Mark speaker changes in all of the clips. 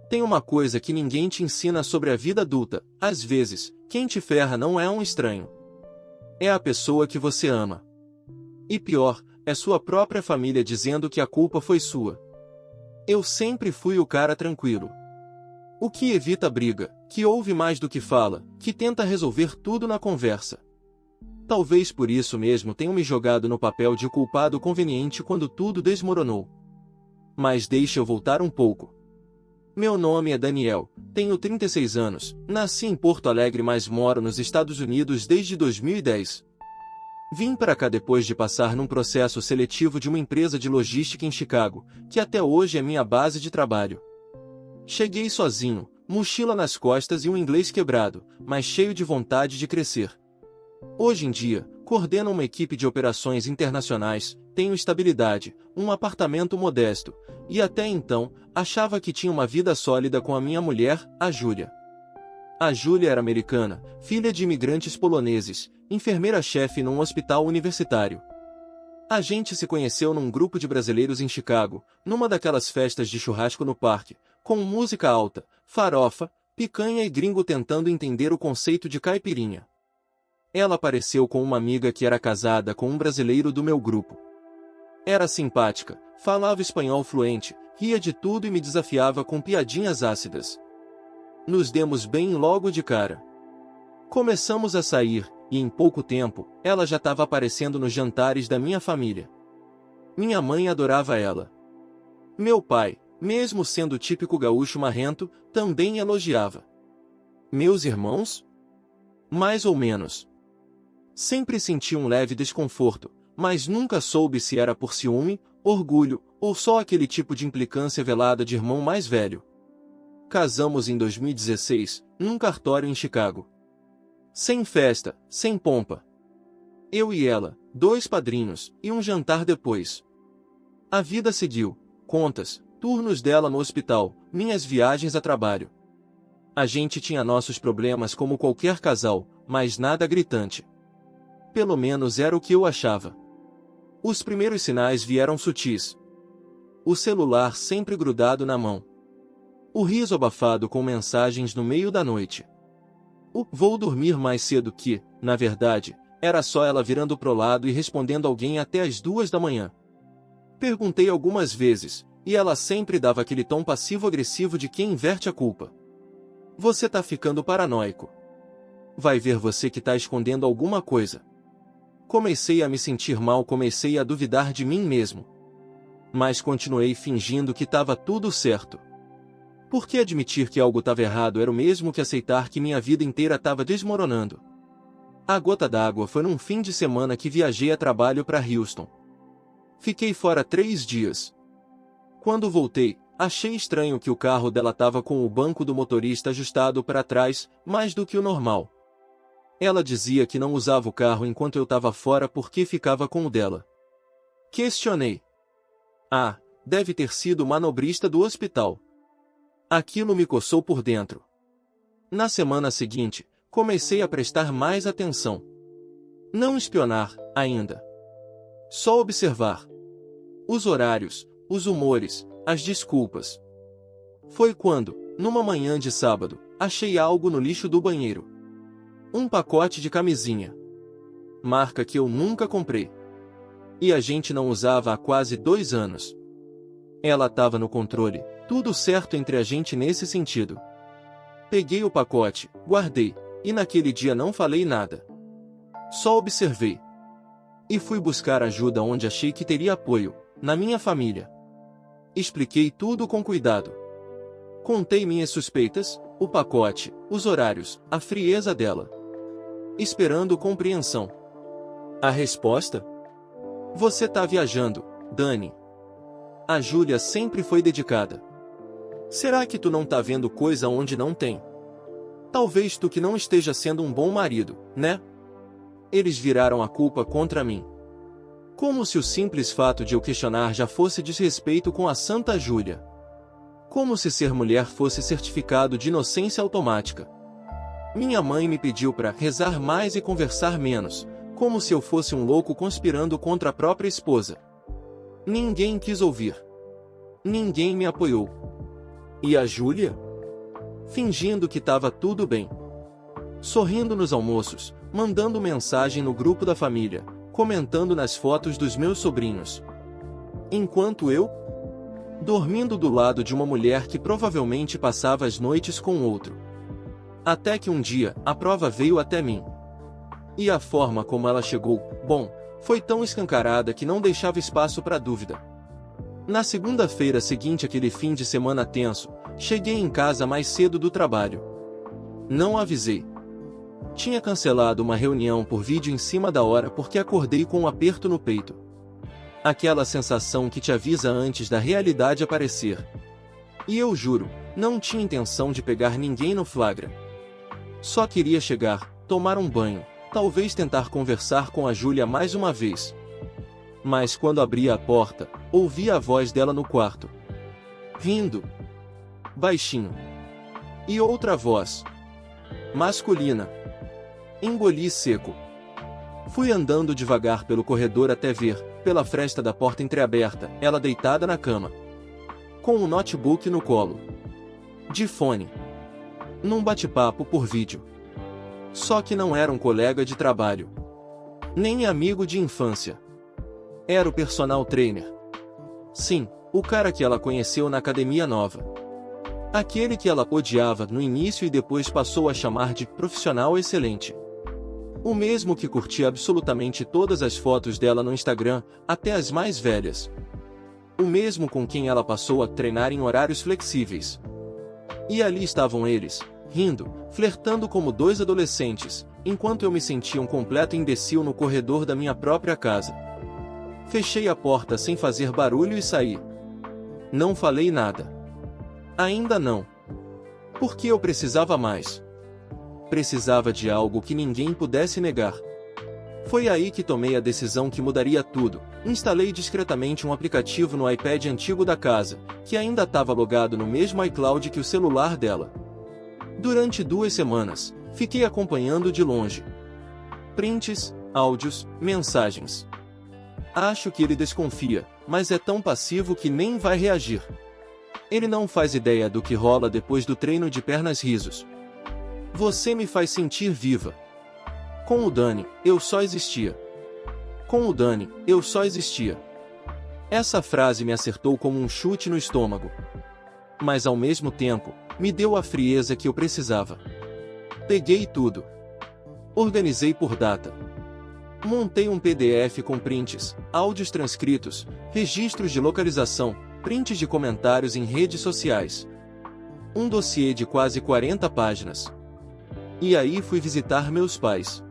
Speaker 1: Tem uma coisa que ninguém te ensina sobre a vida adulta: às vezes, quem te ferra não é um estranho. É a pessoa que você ama. E pior, é sua própria família dizendo que a culpa foi sua. Eu sempre fui o cara tranquilo. O que evita briga, que ouve mais do que fala, que tenta resolver tudo na conversa. Talvez por isso mesmo tenham me jogado no papel de culpado conveniente quando tudo desmoronou. Mas deixa eu voltar um pouco. Meu nome é Daniel, tenho 36 anos, nasci em Porto Alegre, mas moro nos Estados Unidos desde 2010. Vim para cá depois de passar num processo seletivo de uma empresa de logística em Chicago, que até hoje é minha base de trabalho. Cheguei sozinho, mochila nas costas e um inglês quebrado, mas cheio de vontade de crescer. Hoje em dia, coordeno uma equipe de operações internacionais, tenho estabilidade, um apartamento modesto, e até então, achava que tinha uma vida sólida com a minha mulher, a Júlia. A Júlia era americana, filha de imigrantes poloneses, enfermeira-chefe num hospital universitário. A gente se conheceu num grupo de brasileiros em Chicago, numa daquelas festas de churrasco no parque, com música alta, farofa, picanha e gringo tentando entender o conceito de caipirinha. Ela apareceu com uma amiga que era casada com um brasileiro do meu grupo. Era simpática, falava espanhol fluente, ria de tudo e me desafiava com piadinhas ácidas. Nos demos bem logo de cara. Começamos a sair, e em pouco tempo, ela já estava aparecendo nos jantares da minha família. Minha mãe adorava ela. Meu pai, mesmo sendo o típico gaúcho marrento, também elogiava. Meus irmãos? Mais ou menos. Sempre senti um leve desconforto, mas nunca soube se era por ciúme, orgulho, ou só aquele tipo de implicância velada de irmão mais velho. Casamos em 2016, num cartório em Chicago. Sem festa, sem pompa. Eu e ela, 2 padrinhos, e um jantar depois. A vida seguiu, contas, turnos dela no hospital, minhas viagens a trabalho. A gente tinha nossos problemas como qualquer casal, mas nada gritante. Pelo menos era o que eu achava. Os primeiros sinais vieram sutis. O celular sempre grudado na mão. O riso abafado com mensagens no meio da noite. Vou dormir mais cedo que, na verdade, era só ela virando pro lado e respondendo alguém até as 2 da manhã. Perguntei algumas vezes, e ela sempre dava aquele tom passivo-agressivo de quem inverte a culpa. Você tá ficando paranoico. Vai ver você que tá escondendo alguma coisa. Comecei a me sentir mal, comecei a duvidar de mim mesmo. Mas continuei fingindo que estava tudo certo. Porque admitir que algo estava errado era o mesmo que aceitar que minha vida inteira estava desmoronando. A gota d'água foi num fim de semana que viajei a trabalho para Houston. Fiquei fora 3 dias. Quando voltei, achei estranho que o carro dela estava com o banco do motorista ajustado para trás, mais do que o normal. Ela dizia que não usava o carro enquanto eu estava fora porque ficava com o dela. Questionei. Ah, deve ter sido o manobrista do hospital. Aquilo me coçou por dentro. Na semana seguinte, comecei a prestar mais atenção. Não espionar, ainda. Só observar. Os horários, os humores, as desculpas. Foi quando, numa manhã de sábado, achei algo no lixo do banheiro. Um pacote de camisinha. Marca que eu nunca comprei. E a gente não usava há quase 2 anos. Ela estava no controle, tudo certo entre a gente nesse sentido. Peguei o pacote, guardei, e naquele dia não falei nada. Só observei. E fui buscar ajuda onde achei que teria apoio, na minha família. Expliquei tudo com cuidado. Contei minhas suspeitas, o pacote, os horários, a frieza dela. Esperando compreensão. A resposta? Você tá viajando, Dani. A Júlia sempre foi dedicada. Será que tu não tá vendo coisa onde não tem? Talvez tu que não esteja sendo um bom marido, né? Eles viraram a culpa contra mim. Como se o simples fato de eu questionar já fosse desrespeito com a Santa Júlia. Como se ser mulher fosse certificado de inocência automática. Minha mãe me pediu para rezar mais e conversar menos, como se eu fosse um louco conspirando contra a própria esposa. Ninguém quis ouvir. Ninguém me apoiou. E a Júlia? Fingindo que estava tudo bem. Sorrindo nos almoços, mandando mensagem no grupo da família, comentando nas fotos dos meus sobrinhos. Enquanto eu, dormindo do lado de uma mulher que provavelmente passava as noites com outro. Até que um dia, a prova veio até mim. E a forma como ela chegou, bom, foi tão escancarada que não deixava espaço para dúvida. Na segunda-feira seguinte àquele fim de semana tenso, cheguei em casa mais cedo do trabalho. Não avisei. Tinha cancelado uma reunião por vídeo em cima da hora porque acordei com um aperto no peito. Aquela sensação que te avisa antes da realidade aparecer. E eu juro, não tinha intenção de pegar ninguém no flagra. Só queria chegar, tomar um banho, talvez tentar conversar com a Júlia mais uma vez. Mas quando abri a porta, ouvi a voz dela no quarto. Rindo. Baixinho. E outra voz. Masculina. Engoli seco. Fui andando devagar pelo corredor até ver, pela fresta da porta entreaberta, ela deitada na cama. Com um notebook no colo. De fone. Num bate-papo por vídeo. Só que não era um colega de trabalho. Nem amigo de infância. Era o personal trainer. Sim, o cara que ela conheceu na academia nova. Aquele que ela odiava no início e depois passou a chamar de profissional excelente. O mesmo que curtia absolutamente todas as fotos dela no Instagram, até as mais velhas. O mesmo com quem ela passou a treinar em horários flexíveis. E ali estavam eles, rindo, flertando como dois adolescentes, enquanto eu me sentia um completo imbecil no corredor da minha própria casa. Fechei a porta sem fazer barulho e saí. Não falei nada. Ainda não. Porque eu precisava mais. Precisava de algo que ninguém pudesse negar. Foi aí que tomei a decisão que mudaria tudo. Instalei discretamente um aplicativo no iPad antigo da casa, que ainda estava logado no mesmo iCloud que o celular dela. Durante 2 semanas, fiquei acompanhando de longe. Prints, áudios, mensagens. Acho que ele desconfia, mas é tão passivo que nem vai reagir. Ele não faz ideia do que rola depois do treino de pernas risos. Você me faz sentir viva. Com o Dani, eu só existia. Com o Dani, eu só existia. Essa frase me acertou como um chute no estômago. Mas ao mesmo tempo, me deu a frieza que eu precisava. Peguei tudo. Organizei por data. Montei um PDF com prints, áudios transcritos, registros de localização, prints de comentários em redes sociais. Um dossiê de quase 40 páginas. E aí fui visitar meus pais.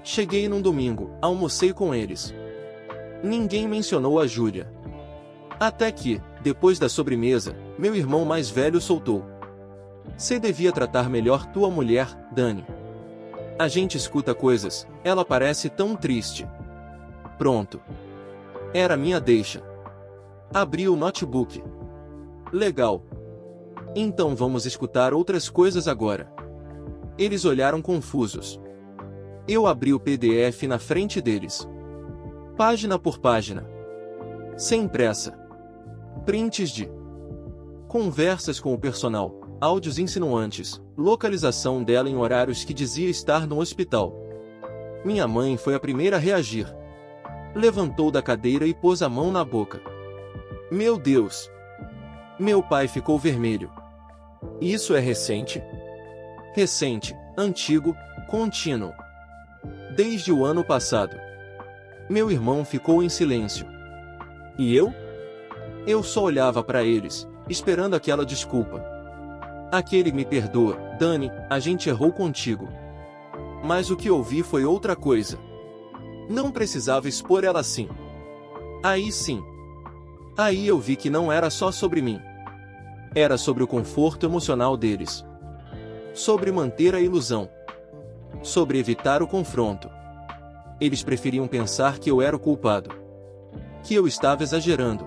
Speaker 1: Cheguei num domingo, almocei com eles. Ninguém mencionou a Júlia. Até que, depois da sobremesa, meu irmão mais velho soltou. Você devia tratar melhor tua mulher, Dani. A gente escuta coisas, ela parece tão triste. Pronto. Era minha deixa. Abri o notebook. Legal. Então vamos escutar outras coisas agora. Eles olharam confusos. Eu abri o PDF na frente deles. Página por página. Sem pressa. Prints de conversas com o personal, áudios insinuantes, localização dela em horários que dizia estar no hospital. Minha mãe foi a primeira a reagir. Levantou da cadeira e pôs a mão na boca. Meu Deus! Meu pai ficou vermelho. Isso é recente? Recente, antigo, contínuo. Desde o ano passado. Meu irmão ficou em silêncio. E eu? Eu só olhava para eles, esperando aquela desculpa. Aquele me perdoa, Dani, a gente errou contigo. Mas o que ouvi foi outra coisa. Não precisava expor ela assim. Aí sim. Aí eu vi que não era só sobre mim. Era sobre o conforto emocional deles. Sobre manter a ilusão. Sobre evitar o confronto. Eles preferiam pensar que eu era o culpado. Que eu estava exagerando.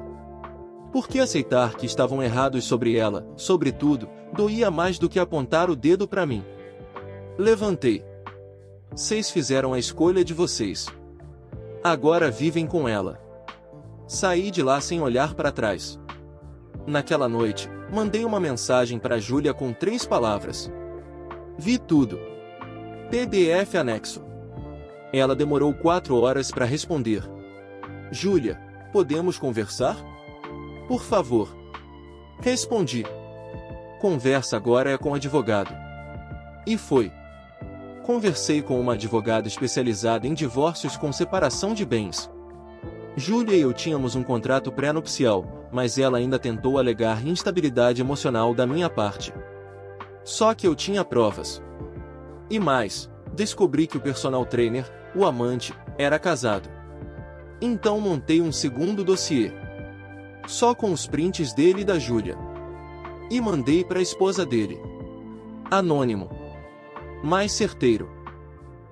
Speaker 1: Porque aceitar que estavam errados sobre ela, sobretudo, doía mais do que apontar o dedo para mim. Levantei. Vocês fizeram a escolha de vocês. Agora vivem com ela. Saí de lá sem olhar para trás. Naquela noite, Mandei uma mensagem para Júlia com 3 palavras. Vi tudo. PDF anexo. Ela demorou 4 horas para responder. Júlia, podemos conversar? Por favor. Respondi. Conversa agora é com o advogado. E foi. Conversei com uma advogada especializada em divórcios com separação de bens. Júlia e eu tínhamos um contrato pré-nupcial, mas ela ainda tentou alegar instabilidade emocional da minha parte. Só que eu tinha provas. E mais, descobri que o personal trainer, o amante, era casado. Então montei um segundo dossiê. Só com os prints dele e da Júlia. E mandei para a esposa dele. Anônimo. Mais certeiro.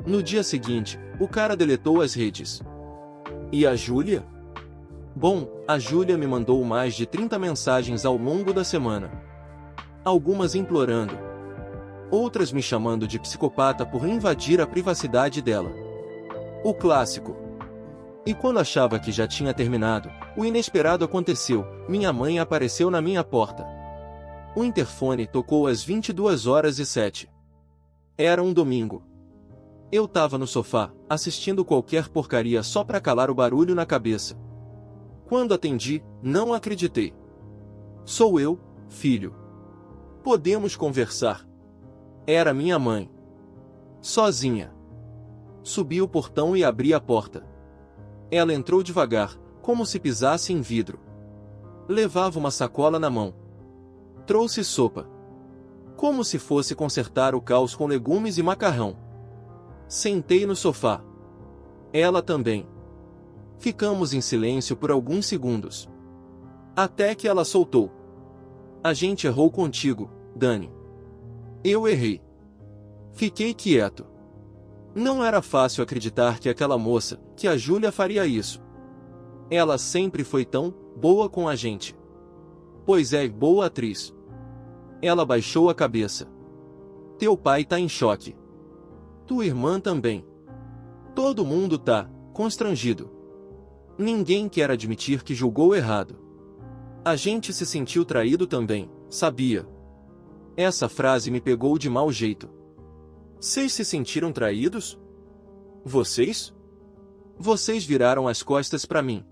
Speaker 1: No dia seguinte, o cara deletou as redes. E a Júlia? Bom, a Júlia me mandou mais de 30 mensagens ao longo da semana. Algumas implorando. Outras me chamando de psicopata por invadir a privacidade dela. O clássico. E quando achava que já tinha terminado, o inesperado aconteceu, minha mãe apareceu na minha porta. O interfone tocou às 22h07. Era um domingo. Eu tava no sofá, assistindo qualquer porcaria só pra calar o barulho na cabeça. Quando atendi, não acreditei. Sou eu, filho. Podemos conversar. Era minha mãe. Sozinha. Subi o portão e abri a porta. Ela entrou devagar, como se pisasse em vidro. Levava uma sacola na mão. Trouxe sopa. Como se fosse consertar o caos com legumes e macarrão. Sentei no sofá. Ela também. Ficamos em silêncio por alguns segundos. Até que ela soltou. A gente errou contigo, Dani. Eu errei. Fiquei quieto. Não era fácil acreditar que aquela moça, que a Júlia, faria isso. Ela sempre foi tão boa com a gente. Pois é, boa atriz. Ela baixou a cabeça. Teu pai tá em choque. Tua irmã também. Todo mundo tá constrangido. Ninguém quer admitir que julgou errado. A gente se sentiu traído também, sabia? Essa frase me pegou de mau jeito. Vocês se sentiram traídos? Vocês? Vocês viraram as costas pra mim.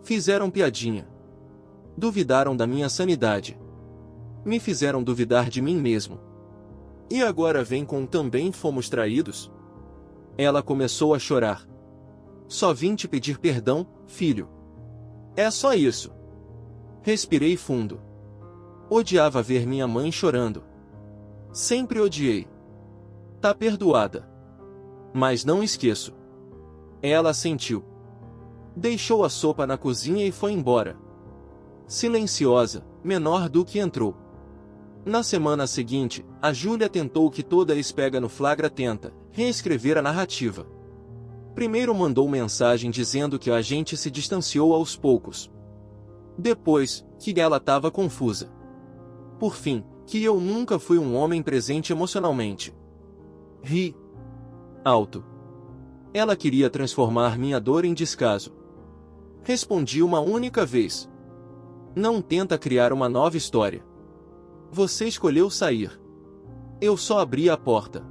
Speaker 1: Fizeram piadinha. Duvidaram da minha sanidade. Me fizeram duvidar de mim mesmo. E agora vem com também fomos traídos? Ela começou a chorar. Só vim te pedir perdão, filho. É só isso. Respirei fundo. Odiava ver minha mãe chorando. Sempre odiei. Tá perdoada. Mas não esqueço. Ela assentiu. Deixou a sopa na cozinha e foi embora. Silenciosa, menor do que entrou. Na semana seguinte, a Júlia tentou que toda ex-pega no flagra tenta reescrever a narrativa. Primeiro mandou mensagem dizendo que a gente se distanciou aos poucos. Depois, que ela estava confusa. Por fim, que eu nunca fui um homem presente emocionalmente. Ri. Alto. Ela queria transformar minha dor em descaso. Respondi uma única vez. Não tenta criar uma nova história. Você escolheu sair. Eu só abri a porta.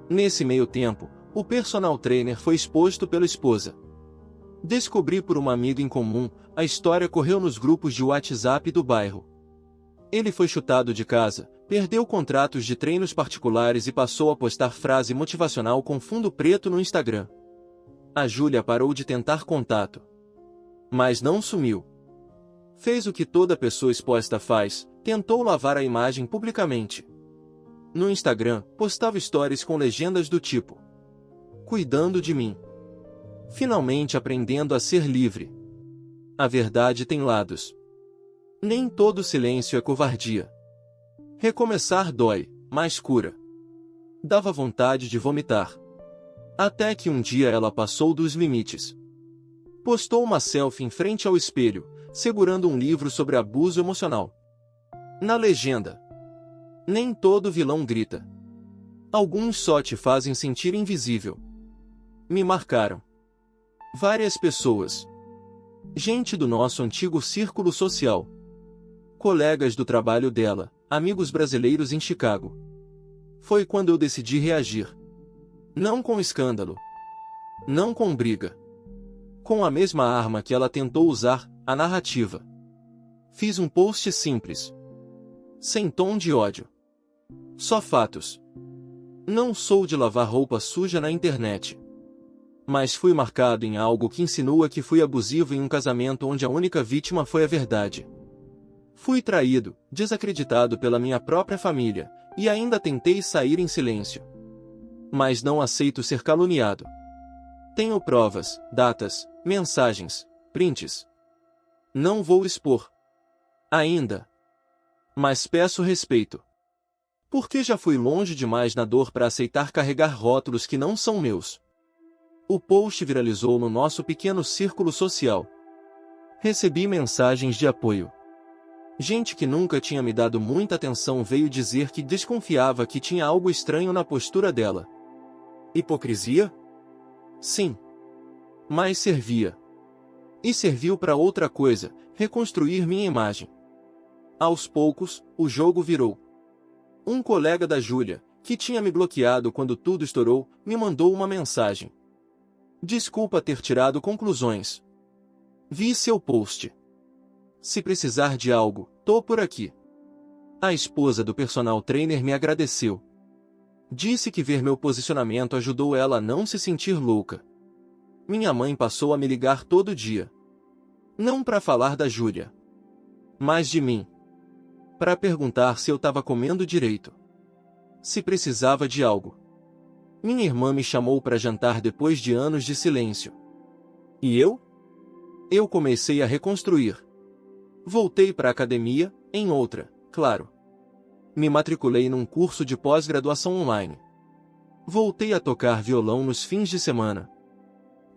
Speaker 1: Nesse meio tempo, o personal trainer foi exposto pela esposa. Descobri por uma amiga em comum, a história correu nos grupos de WhatsApp do bairro. Ele foi chutado de casa, perdeu contratos de treinos particulares e passou a postar frase motivacional com fundo preto no Instagram. A Júlia parou de tentar contato. Mas não sumiu. Fez o que toda pessoa exposta faz, tentou lavar a imagem publicamente. No Instagram, postava stories com legendas do tipo: cuidando de mim. Finalmente aprendendo a ser livre. A verdade tem lados. Nem todo silêncio é covardia. Recomeçar dói, mas cura. Dava vontade de vomitar. Até que um dia ela passou dos limites. Postou uma selfie em frente ao espelho, segurando um livro sobre abuso emocional. Na legenda: nem todo vilão grita. Alguns só te fazem sentir invisível. Me marcaram várias pessoas. Gente do nosso antigo círculo social. colegas do trabalho dela, amigos brasileiros em Chicago. Foi quando eu decidi reagir. Não com escândalo. Não com briga. Com a mesma arma que ela tentou usar, a narrativa. Fiz um post simples. Sem tom de ódio. Só fatos. Não sou de lavar roupa suja na internet. Mas fui marcado em algo que insinua que fui abusivo em um casamento onde a única vítima foi a verdade. Fui traído, desacreditado pela minha própria família, e ainda tentei sair em silêncio. Mas não aceito ser caluniado. Tenho provas, datas, mensagens, prints. Não vou expor. Ainda. Mas peço respeito. Porque já fui longe demais na dor para aceitar carregar rótulos que não são meus. O post viralizou no nosso pequeno círculo social. Recebi mensagens de apoio. Gente que nunca tinha me dado muita atenção veio dizer que desconfiava que tinha algo estranho na postura dela. Hipocrisia? Sim. Mas servia. E serviu para outra coisa, reconstruir minha imagem. Aos poucos, o jogo virou. Um colega da Júlia, que tinha me bloqueado quando tudo estourou, me mandou uma mensagem. Desculpa ter tirado conclusões. Vi seu post. Se precisar de algo, tô por aqui. A esposa do personal trainer me agradeceu. Disse que ver meu posicionamento ajudou ela a não se sentir louca. Minha mãe passou a me ligar todo dia. Não para falar da Júlia, mas de mim. Para perguntar se eu estava comendo direito. Se precisava de algo. Minha irmã me chamou para jantar depois de anos de silêncio. E eu? Eu comecei a reconstruir. Voltei para a academia, em outra, claro. Me matriculei num curso de pós-graduação online. Voltei a tocar violão nos fins de semana.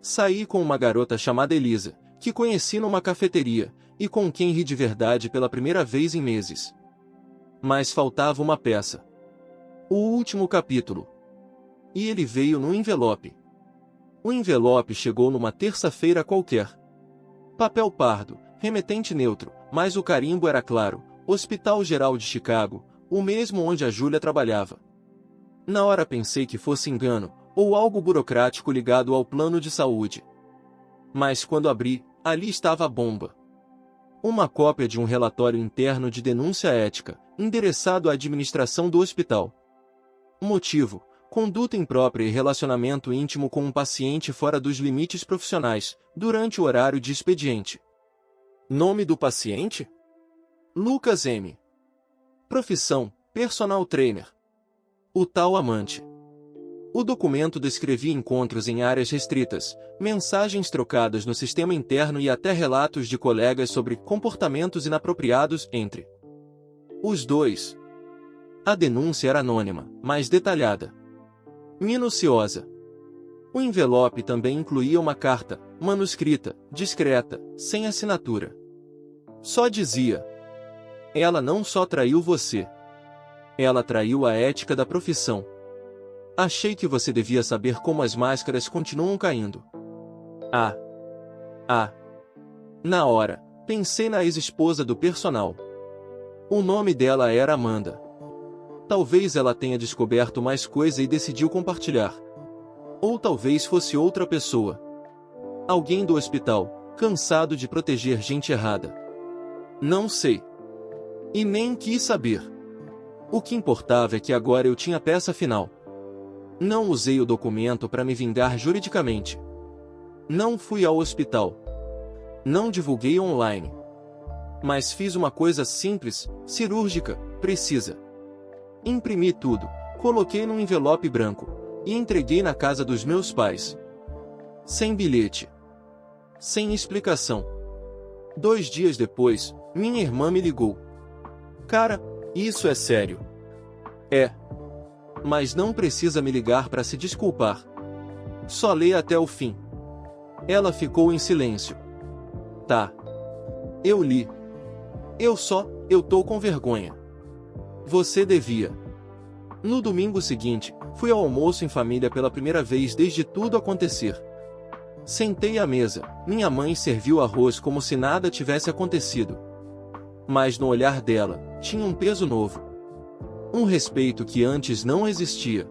Speaker 1: Saí com uma garota chamada Elisa, que conheci numa cafeteria, e com quem ri de verdade pela primeira vez em meses. Mas faltava uma peça. O último capítulo. E ele veio no envelope. O envelope chegou numa terça-feira qualquer. Papel pardo, remetente neutro, mas o carimbo era claro, Hospital Geral de Chicago, o mesmo onde a Júlia trabalhava. Na hora pensei que fosse engano, ou algo burocrático ligado ao plano de saúde. Mas quando abri, ali estava a bomba. Uma cópia de um relatório interno de denúncia ética, endereçado à administração do hospital. Motivo: conduta imprópria e relacionamento íntimo com um paciente fora dos limites profissionais, durante o horário de expediente. Nome do paciente? Lucas M. Profissão: personal trainer. O tal amante. O documento descrevia encontros em áreas restritas, mensagens trocadas no sistema interno e até relatos de colegas sobre comportamentos inapropriados entre os dois. A denúncia era anônima, mas detalhada. Minuciosa. O envelope também incluía uma carta, manuscrita, discreta, sem assinatura. Só dizia: ela não só traiu você. Ela traiu a ética da profissão. Achei que você devia saber como as máscaras continuam caindo. Na hora, pensei na ex-esposa do personal. O nome dela era Amanda. Talvez ela tenha descoberto mais coisa e decidiu compartilhar. Ou talvez fosse outra pessoa. Alguém do hospital, cansado de proteger gente errada. Não sei. E nem quis saber. O que importava é que agora eu tinha a peça final. Não usei o documento para me vingar juridicamente. Não fui ao hospital. Não divulguei online. Mas fiz uma coisa simples, cirúrgica, precisa. Imprimi tudo, coloquei num envelope branco, e entreguei na casa dos meus pais. Sem bilhete. Sem explicação. 2 dias depois, minha irmã me ligou. Cara, isso é sério. É. Mas não precisa me ligar para se desculpar. Só lê até o fim. Ela ficou em silêncio. Tá. Eu li. Eu tô com vergonha. Você devia. No domingo seguinte, fui ao almoço em família pela primeira vez desde tudo acontecer. Sentei à mesa, minha mãe serviu arroz como se nada tivesse acontecido. Mas no olhar dela, tinha um peso novo. Um respeito que antes não existia.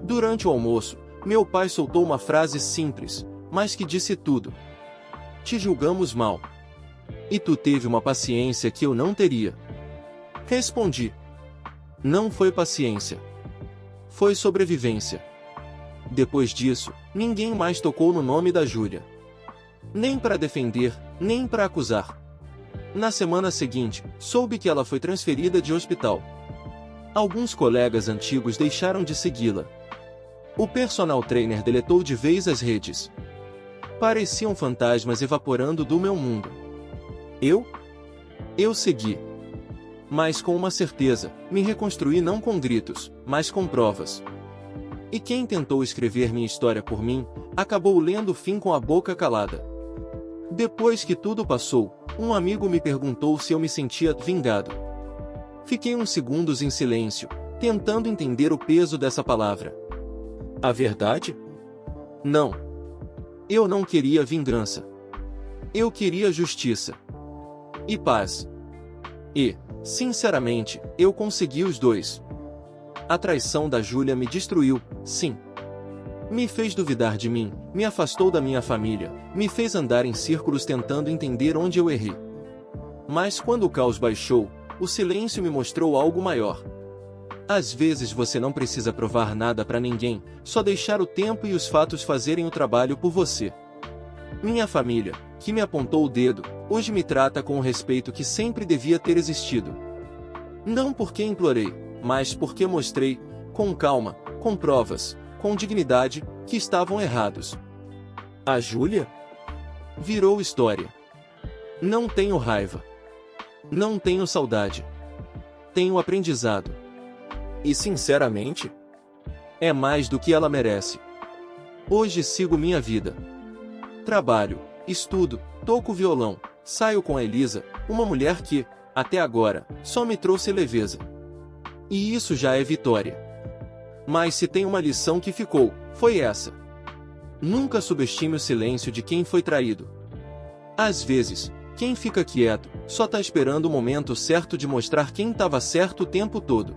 Speaker 1: Durante o almoço, meu pai soltou uma frase simples, mas que disse tudo. Te julgamos mal. E tu teve uma paciência que eu não teria. Respondi. Não foi paciência. Foi sobrevivência. Depois disso, ninguém mais tocou no nome da Júlia. Nem para defender, nem para acusar. Na semana seguinte, soube que ela foi transferida de hospital. Alguns colegas antigos deixaram de segui-la. O personal trainer deletou de vez as redes. Pareciam fantasmas evaporando do meu mundo. Eu segui. Mas com uma certeza, me reconstruí não com gritos, mas com provas. E quem tentou escrever minha história por mim, acabou lendo o fim com a boca calada. Depois que tudo passou, um amigo me perguntou se eu me sentia vingado. Fiquei uns segundos em silêncio, tentando entender o peso dessa palavra. A verdade? Não. Eu não queria vingança. Eu queria justiça. E paz. E, sinceramente, eu consegui os dois. A traição da Júlia me destruiu, sim. Me fez duvidar de mim, me afastou da minha família, me fez andar em círculos tentando entender onde eu errei. Mas quando o caos baixou, o silêncio me mostrou algo maior. Às vezes você não precisa provar nada para ninguém, só deixar o tempo e os fatos fazerem o trabalho por você. Minha família, que me apontou o dedo, hoje me trata com o respeito que sempre devia ter existido. Não porque implorei, mas porque mostrei, com calma, com provas, com dignidade, que estavam errados. A Júlia? Virou história. Não tenho raiva. Não tenho saudade. Tenho aprendizado. E sinceramente, é mais do que ela merece. Hoje sigo minha vida. Trabalho, estudo, toco violão, saio com a Elisa, uma mulher que, até agora, só me trouxe leveza. E isso já é vitória. Mas se tem uma lição que ficou, foi essa. Nunca subestime o silêncio de quem foi traído. Às vezes, quem fica quieto, só tá esperando o momento certo de mostrar quem estava certo o tempo todo.